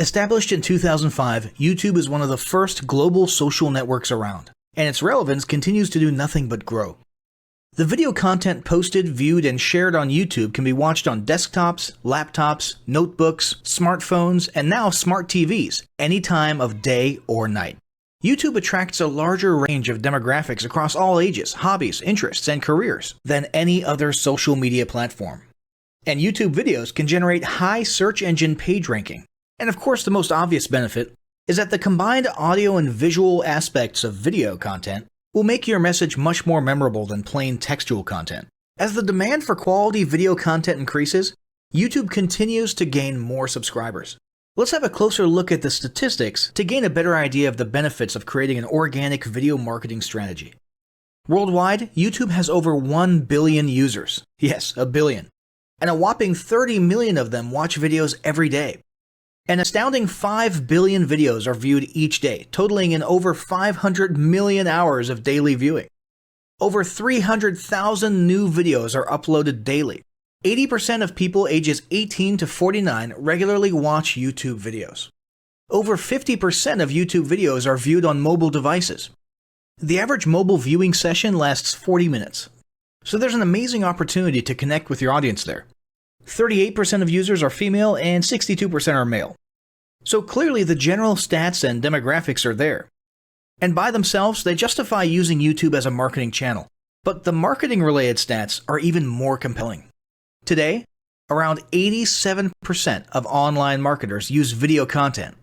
Established in 2005, YouTube is one of the first global social networks around, and its relevance continues to do nothing but grow. The video content posted, viewed, and shared on YouTube can be watched on desktops, laptops, notebooks, smartphones, and now smart TVs, any time of day or night. YouTube attracts a larger range of demographics across all ages, hobbies, interests, and careers than any other social media platform. And YouTube videos can generate high search engine page ranking. And of course, the most obvious benefit is that the combined audio and visual aspects of video content will make your message much more memorable than plain textual content. As the demand for quality video content increases, YouTube continues to gain more subscribers. Let's have a closer look at the statistics to gain a better idea of the benefits of creating an organic video marketing strategy. Worldwide, YouTube has over 1 billion users. Yes, a billion. And a whopping 30 million of them watch videos every day. An astounding 5 billion videos are viewed each day, totaling in over 500 million hours of daily viewing. Over 300,000 new videos are uploaded daily. 80% of people ages 18 to 49 regularly watch YouTube videos. Over 50% of YouTube videos are viewed on mobile devices. The average mobile viewing session lasts 40 minutes. So there's an amazing opportunity to connect with your audience there. 38% of users are female and 62% are male. So clearly the general stats and demographics are there. And by themselves, they justify using YouTube as a marketing channel. But the marketing-related stats are even more compelling. Today, around 87% of online marketers use video content.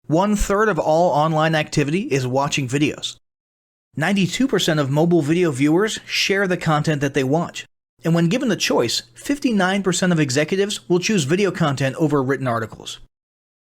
1/3 of all online activity is watching videos. 92% of mobile video viewers share the content that they watch. And when given the choice, 59% of executives will choose video content over written articles.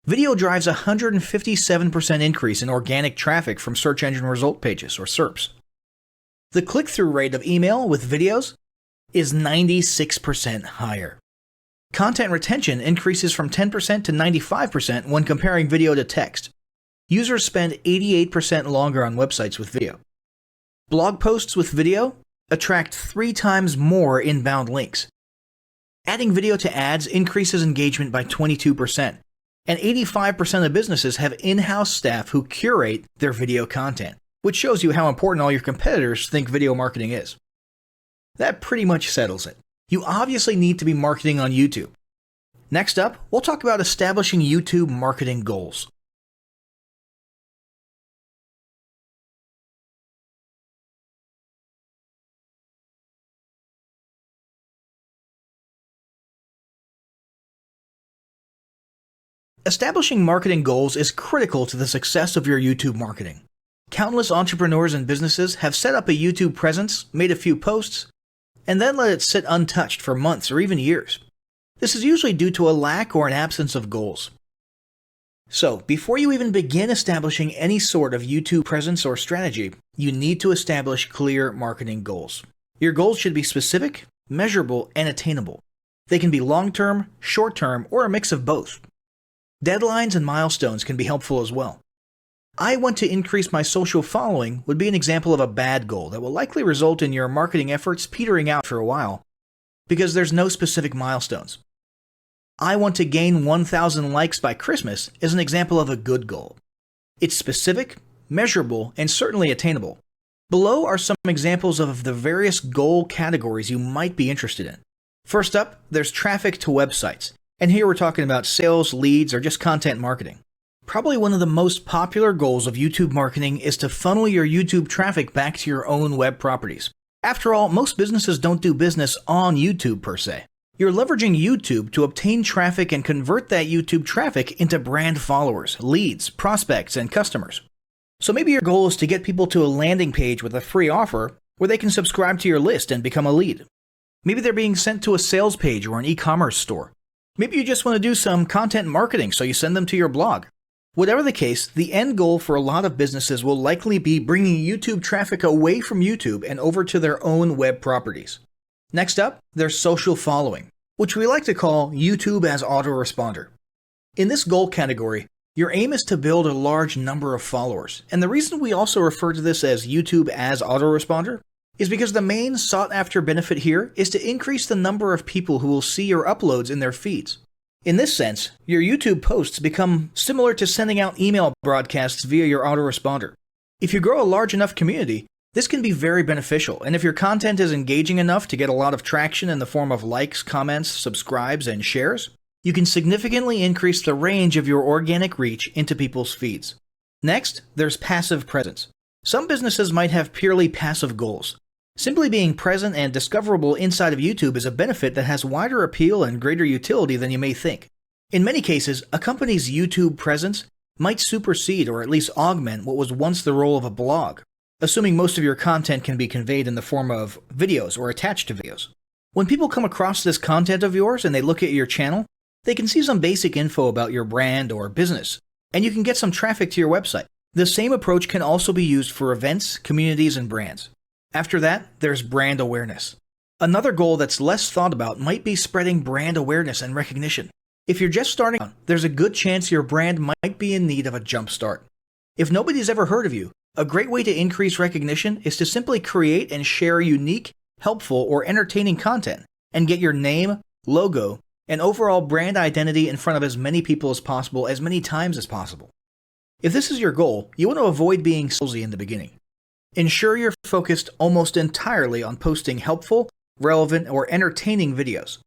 Video drives a 157% increase in organic traffic from search engine result pages, or SERPs. The click-through rate of email with videos is 96% higher. Content retention increases from 10% to 95% when comparing video to text. Users spend 88% longer on websites with video. Blog posts with video attract 3 times more inbound links. Adding video to ads increases engagement by 22%, and 85% of businesses have in-house staff who curate their video content, which shows you how important all your competitors think video marketing is. That pretty much settles it. You obviously need to be marketing on YouTube. Next up, we'll talk about establishing YouTube marketing goals. Establishing marketing goals is critical to the success of your YouTube marketing. Countless entrepreneurs and businesses have set up a YouTube presence, made a few posts, and then let it sit untouched for months or even years. This is usually due to a lack or an absence of goals. So, before you even begin establishing any sort of YouTube presence or strategy, you need to establish clear marketing goals. Your goals should be specific, measurable, and attainable. They can be long-term, short-term, or a mix of both. Deadlines and milestones can be helpful as well. I want to increase my social following would be an example of a bad goal that will likely result in your marketing efforts petering out for a while, because there's no specific milestones. I want to gain 1,000 likes by Christmas is an example of a good goal. It's specific, measurable, and certainly attainable. Below are some examples of the various goal categories you might be interested in. First up, there's traffic to websites. And here we're talking about sales, leads, or just content marketing. Probably one of the most popular goals of YouTube marketing is to funnel your YouTube traffic back to your own web properties. After all, most businesses don't do business on YouTube per se. You're leveraging YouTube to obtain traffic and convert that YouTube traffic into brand followers, leads, prospects, and customers. So maybe your goal is to get people to a landing page with a free offer where they can subscribe to your list and become a lead. Maybe they're being sent to a sales page or an e-commerce store. Maybe you just want to do some content marketing, so you send them to your blog. Whatever the case, the end goal for a lot of businesses will likely be bringing YouTube traffic away from YouTube and over to their own web properties. Next up, there's social following, which we like to call YouTube as autoresponder. In this goal category, your aim is to build a large number of followers, and the reason we also refer to this as YouTube as autoresponder is because the main sought-after benefit here is to increase the number of people who will see your uploads in their feeds. In this sense, your YouTube posts become similar to sending out email broadcasts via your autoresponder. If you grow a large enough community, this can be very beneficial, and if your content is engaging enough to get a lot of traction in the form of likes, comments, subscribes, and shares, you can significantly increase the range of your organic reach into people's feeds. Next, there's passive presence. Some businesses might have purely passive goals. Simply being present and discoverable inside of YouTube is a benefit that has wider appeal and greater utility than you may think. In many cases, a company's YouTube presence might supersede or at least augment what was once the role of a blog, assuming most of your content can be conveyed in the form of videos or attached to videos. When people come across this content of yours and they look at your channel, they can see some basic info about your brand or business, and you can get some traffic to your website. The same approach can also be used for events, communities, and brands. After that, there's brand awareness. Another goal that's less thought about might be spreading brand awareness and recognition. If you're just starting out, there's a good chance your brand might be in need of a jump start. If nobody's ever heard of you, a great way to increase recognition is to simply create and share unique, helpful, or entertaining content and get your name, logo, and overall brand identity in front of as many people as possible as many times as possible. If this is your goal, you want to avoid being salesy in the beginning. Ensure you're focused almost entirely on posting helpful, relevant, or entertaining videos.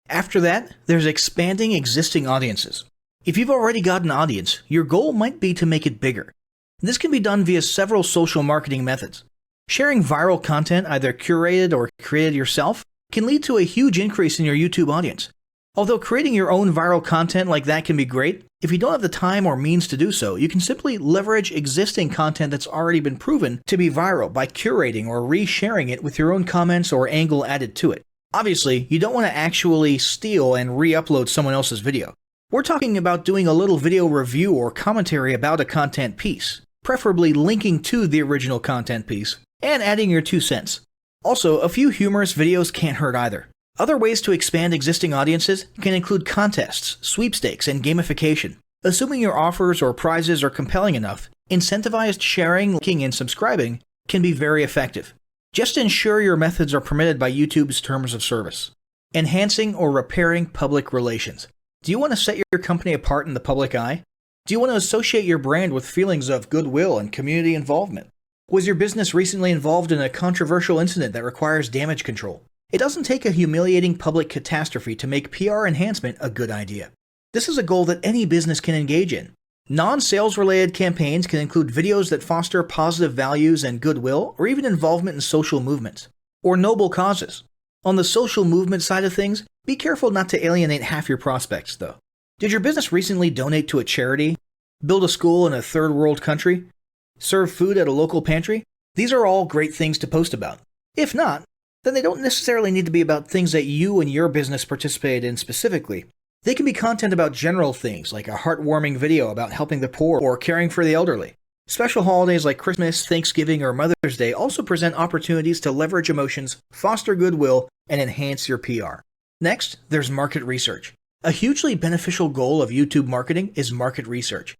After that, there's expanding existing audiences. If you've already got an audience, your goal might be to make it bigger. This can be done via several social marketing methods. Sharing viral content, either curated or created yourself, can lead to a huge increase in your YouTube audience. Although creating your own viral content like that can be great, if you don't have the time or means to do so, you can simply leverage existing content that's already been proven to be viral by curating or resharing it with your own comments or angle added to it. Obviously, you don't want to actually steal and re-upload someone else's video. We're talking about doing a little video review or commentary about a content piece, preferably linking to the original content piece, and adding your 2 cents. Also, a few humorous videos can't hurt either. Other ways to expand existing audiences can include contests, sweepstakes, and gamification. Assuming your offers or prizes are compelling enough, incentivized sharing, liking, and subscribing can be very effective. Just ensure your methods are permitted by YouTube's terms of service. Enhancing or repairing public relations. Do you want to set your company apart in the public eye? Do you want to associate your brand with feelings of goodwill and community involvement? Was your business recently involved in a controversial incident that requires damage control? It doesn't take a humiliating public catastrophe to make PR enhancement a good idea. This is a goal that any business can engage in. Non-sales related campaigns can include videos that foster positive values and goodwill, or even involvement in social movements, or noble causes. On the social movement side of things, be careful not to alienate half your prospects, though. Did your business recently donate to a charity? Build a school in a third world country? Serve food at a local pantry? These are all great things to post about. If not, then they don't necessarily need to be about things that you and your business participated in specifically. They can be content about general things, like a heartwarming video about helping the poor or caring for the elderly. Special holidays like Christmas, Thanksgiving, or Mother's Day also present opportunities to leverage emotions, foster goodwill, and enhance your PR. Next, there's market research. A hugely beneficial goal of YouTube marketing is market research.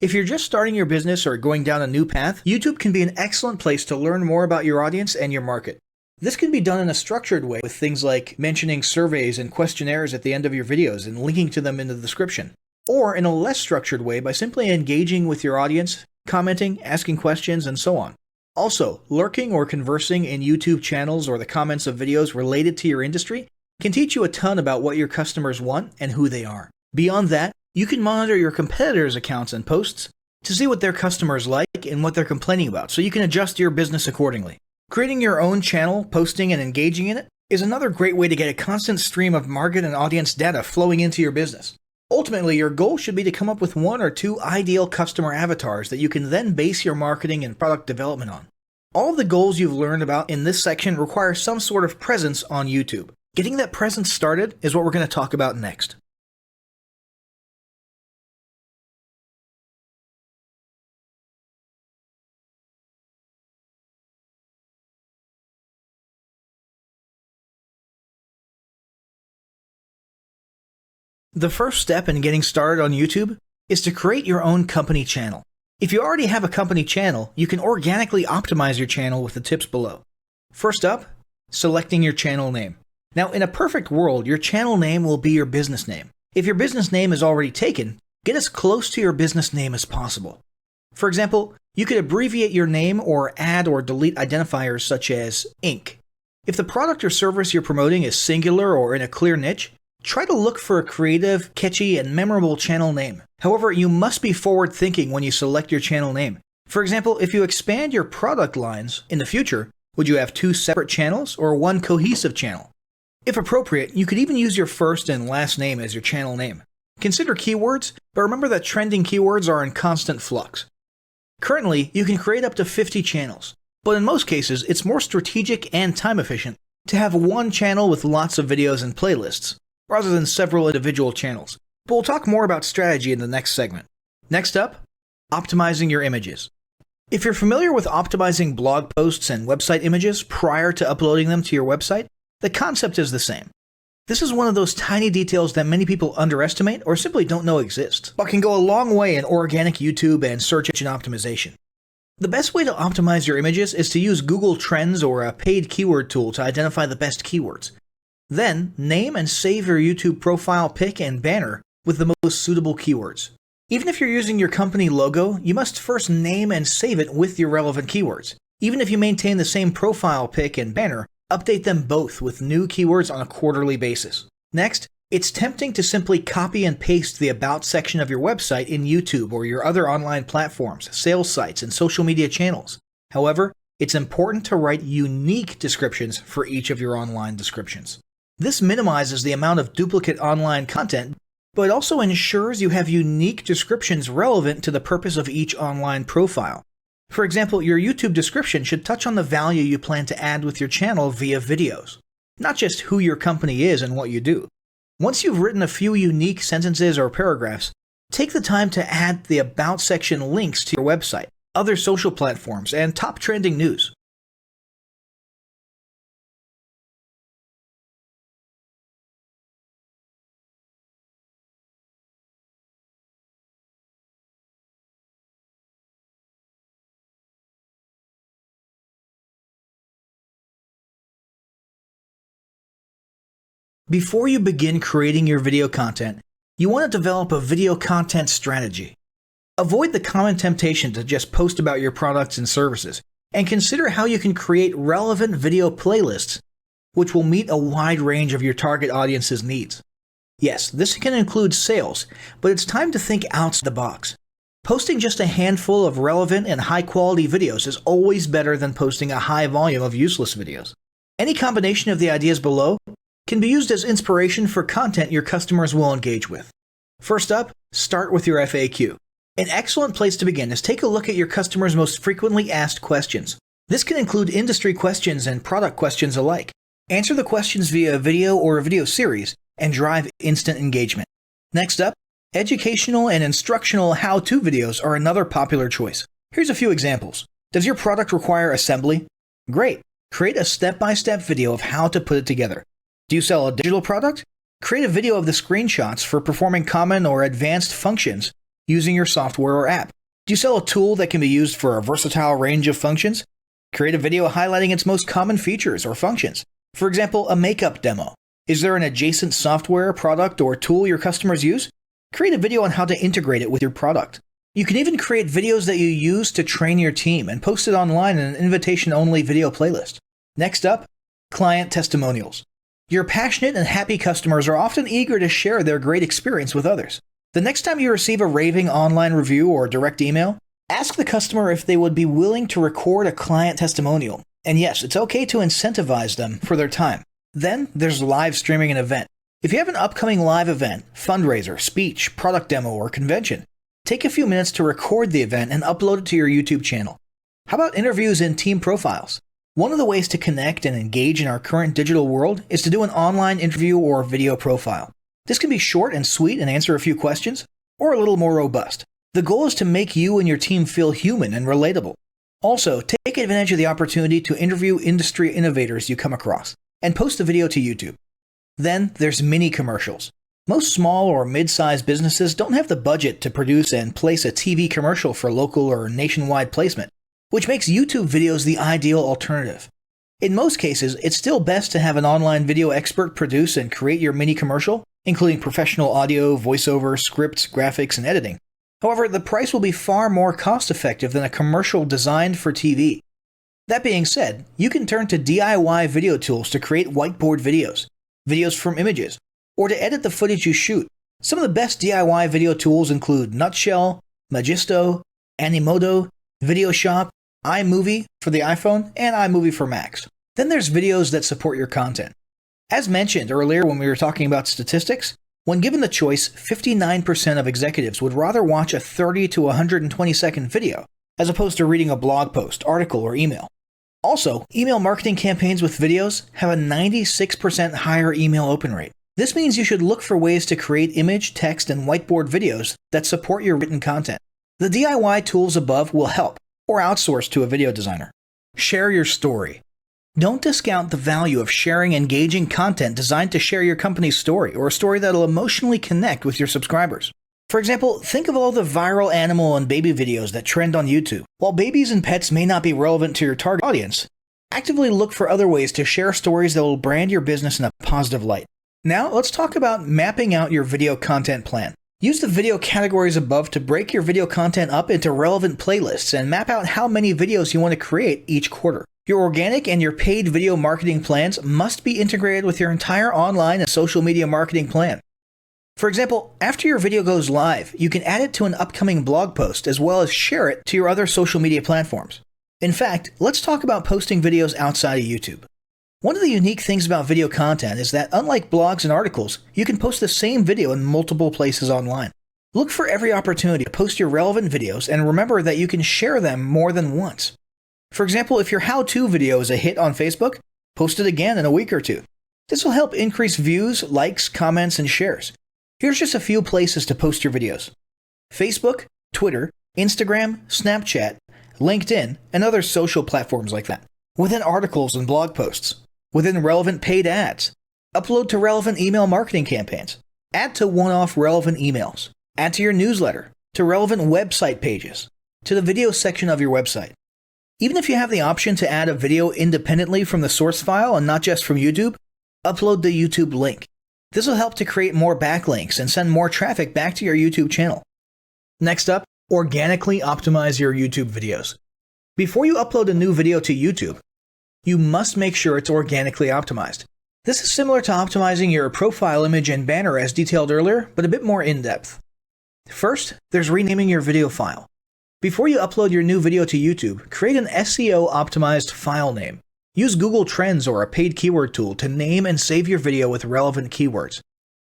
If you're just starting your business or going down a new path, YouTube can be an excellent place to learn more about your audience and your market. This can be done in a structured way with things like mentioning surveys and questionnaires at the end of your videos and linking to them in the description. Or in a less structured way by simply engaging with your audience, commenting, asking questions, and so on. Also, lurking or conversing in YouTube channels or the comments of videos related to your industry can teach you a ton about what your customers want and who they are. Beyond that, you can monitor your competitors' accounts and posts to see what their customers like and what they're complaining about, so you can adjust your business accordingly. Creating your own channel, posting, and engaging in it is another great way to get a constant stream of market and audience data flowing into your business. Ultimately, your goal should be to come up with 1 or 2 ideal customer avatars that you can then base your marketing and product development on. All of the goals you've learned about in this section require some sort of presence on YouTube. Getting that presence started is what we're going to talk about next. The first step in getting started on YouTube is to create your own company channel. If you already have a company channel, you can organically optimize your channel with the tips below. First up, selecting your channel name. Now, in a perfect world, your channel name will be your business name. If your business name is already taken, get as close to your business name as possible. For example, you could abbreviate your name or add or delete identifiers such as Inc. If the product or service you're promoting is singular or in a clear niche, try to look for a creative, catchy, and memorable channel name. However, you must be forward-thinking when you select your channel name. For example, if you expand your product lines in the future, would you have 2 separate channels or 1 cohesive channel? If appropriate, you could even use your first and last name as your channel name. Consider keywords, but remember that trending keywords are in constant flux. Currently, you can create up to 50 channels, but in most cases, it's more strategic and time efficient to have one channel with lots of videos and playlists, rather than several individual channels. But we'll talk more about strategy in the next segment. Next up, optimizing your images. If you're familiar with optimizing blog posts and website images prior to uploading them to your website, the concept is the same. This is one of those tiny details that many people underestimate or simply don't know exist, but can go a long way in organic YouTube and search engine optimization. The best way to optimize your images is to use Google Trends or a paid keyword tool to identify the best keywords. Then, name and save your YouTube profile pic and banner with the most suitable keywords. Even if you're using your company logo, you must first name and save it with your relevant keywords. Even if you maintain the same profile pic and banner, update them both with new keywords on a quarterly basis. Next, it's tempting to simply copy and paste the About section of your website in YouTube or your other online platforms, sales sites, and social media channels. However, it's important to write unique descriptions for each of your online descriptions. This minimizes the amount of duplicate online content, but it also ensures you have unique descriptions relevant to the purpose of each online profile. For example, your YouTube description should touch on the value you plan to add with your channel via videos, not just who your company is and what you do. Once you've written a few unique sentences or paragraphs, take the time to add the About section links to your website, other social platforms, and top trending news. Before you begin creating your video content, you want to develop a video content strategy. Avoid the common temptation to just post about your products and services, and consider how you can create relevant video playlists which will meet a wide range of your target audience's needs. Yes, this can include sales, but it's time to think outside the box. Posting just a handful of relevant and high-quality videos is always better than posting a high volume of useless videos. Any combination of the ideas below can be used as inspiration for content your customers will engage with. First up, start with your FAQ. An excellent place to begin is take a look at your customers' most frequently asked questions. This can include industry questions and product questions alike. Answer the questions via a video or a video series and drive instant engagement. Next up, educational and instructional how-to videos are another popular choice. Here's a few examples. Does your product require assembly? Great. Create a step-by-step video of how to put it together. Do you sell a digital product? Create a video of the screenshots for performing common or advanced functions using your software or app. Do you sell a tool that can be used for a versatile range of functions? Create a video highlighting its most common features or functions. For example, a makeup demo. Is there an adjacent software, product, or tool your customers use? Create a video on how to integrate it with your product. You can even create videos that you use to train your team and post it online in an invitation-only video playlist. Next up, client testimonials. Your passionate and happy customers are often eager to share their great experience with others. The next time you receive a raving online review or direct email, ask the customer if they would be willing to record a client testimonial. And yes, it's okay to incentivize them for their time. Then there's live streaming an event. If you have an upcoming live event, fundraiser, speech, product demo, or convention, take a few minutes to record the event and upload it to your YouTube channel. How about interviews and team profiles? One of the ways to connect and engage in our current digital world is to do an online interview or video profile. This can be short and sweet and answer a few questions, or a little more robust. The goal is to make you and your team feel human and relatable. Also, take advantage of the opportunity to interview industry innovators you come across, and post the video to YouTube. Then there's mini commercials. Most small or mid-sized businesses don't have the budget to produce and place a TV commercial for local or nationwide placement, which makes YouTube videos the ideal alternative. In most cases, it's still best to have an online video expert produce and create your mini commercial including professional audio, voiceover, scripts, graphics, and editing. However, the price will be far more cost-effective than a commercial designed for TV. That being said, you can turn to DIY video tools to create whiteboard videos, videos from images, or to edit the footage you shoot. Some of the best DIY video tools include Nutshell, Magisto, Animoto, VideoShop, iMovie for the iPhone, and iMovie for Macs. Then there's videos that support your content. As mentioned earlier when we were talking about statistics, when given the choice, 59% of executives would rather watch a 30 to 120 second video as opposed to reading a blog post, article, or email. Also, email marketing campaigns with videos have a 96% higher email open rate. This means you should look for ways to create image, text, and whiteboard videos that support your written content. The DIY tools above will help, or outsource to a video designer. Share your story. Don't discount the value of sharing engaging content designed to share your company's story, or a story that'll emotionally connect with your subscribers. For example, think of all the viral animal and baby videos that trend on YouTube. While babies and pets may not be relevant to your target audience, actively look for other ways to share stories that will brand your business in a positive light. Now, let's talk about mapping out your video content plan. Use the video categories above to break your video content up into relevant playlists and map out how many videos you want to create each quarter. Your organic and your paid video marketing plans must be integrated with your entire online and social media marketing plan. For example, after your video goes live, you can add it to an upcoming blog post as well as share it to your other social media platforms. In fact, let's talk about posting videos outside of YouTube. One of the unique things about video content is that unlike blogs and articles, you can post the same video in multiple places online. Look for every opportunity to post your relevant videos and remember that you can share them more than once. For example, if your how-to video is a hit on Facebook, post it again in a week or two. This will help increase views, likes, comments, and shares. Here's just a few places to post your videos: Facebook, Twitter, Instagram, Snapchat, LinkedIn, and other social platforms like that. Within articles and blog posts. Within relevant paid ads. Upload to relevant email marketing campaigns. Add to one-off relevant emails. Add to your newsletter. To relevant website pages. To the video section of your website. Even if you have the option to add a video independently from the source file and not just from YouTube, upload the YouTube link. This will help to create more backlinks and send more traffic back to your YouTube channel. Next up, organically optimize your YouTube videos. Before you upload a new video to YouTube, you must make sure it's organically optimized. This is similar to optimizing your profile image and banner as detailed earlier, but a bit more in-depth. First, there's renaming your video file. Before you upload your new video to YouTube, create an SEO-optimized file name. Use Google Trends or a paid keyword tool to name and save your video with relevant keywords.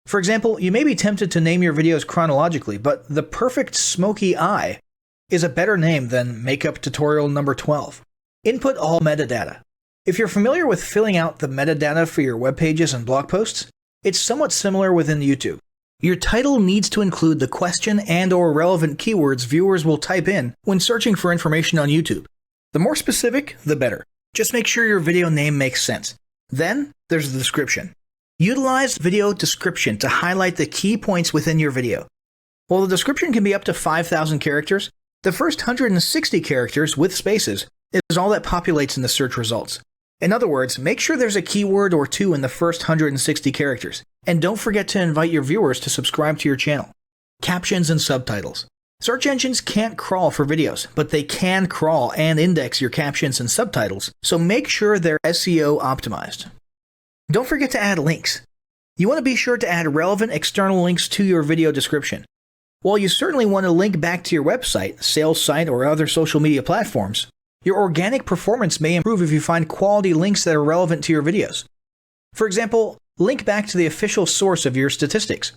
For example, you may be tempted to name your videos chronologically, but the perfect smoky eye is a better name than makeup tutorial number 12. Input all metadata. If you're familiar with filling out the metadata for your web pages and blog posts, it's somewhat similar within YouTube. Your title needs to include the question and/or relevant keywords viewers will type in when searching for information on YouTube. The more specific, the better. Just make sure your video name makes sense. Then, there's the description. Utilize video description to highlight the key points within your video. While the description can be up to 5,000 characters, the first 160 characters with spaces is all that populates in the search results. In other words, make sure there's a keyword or two in the first 160 characters, and don't forget to invite your viewers to subscribe to your channel. Captions and subtitles. Search engines can't crawl for videos, but they can crawl and index your captions and subtitles, so make sure they're SEO optimized. Don't forget to add links. You want to be sure to add relevant external links to your video description. While you certainly want to link back to your website, sales site, or other social media platforms, your organic performance may improve if you find quality links that are relevant to your videos. For example, link back to the official source of your statistics.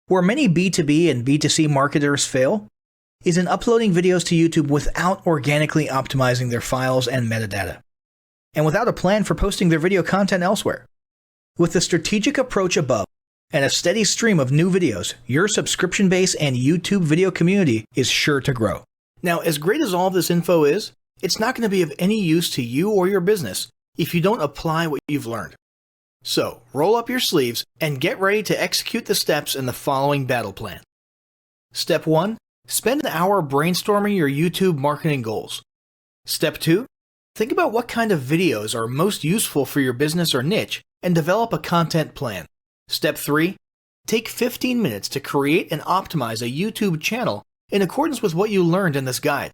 Where many B2B and B2C marketers fail is in uploading videos to YouTube without organically optimizing their files and metadata, and without a plan for posting their video content elsewhere. With the strategic approach above and a steady stream of new videos, your subscription base and YouTube video community is sure to grow. Now, as great as all of this info is, it's not going to be of any use to you or your business if you don't apply what you've learned. So, roll up your sleeves and get ready to execute the steps in the following battle plan. Step 1. Spend an hour brainstorming your YouTube marketing goals. Step 2. Think about what kind of videos are most useful for your business or niche and develop a content plan. Step 3. Take 15 minutes to create and optimize a YouTube channel in accordance with what you learned in this guide.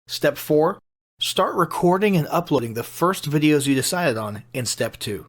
Step 4. Start recording and uploading the first videos you decided on in Step 2.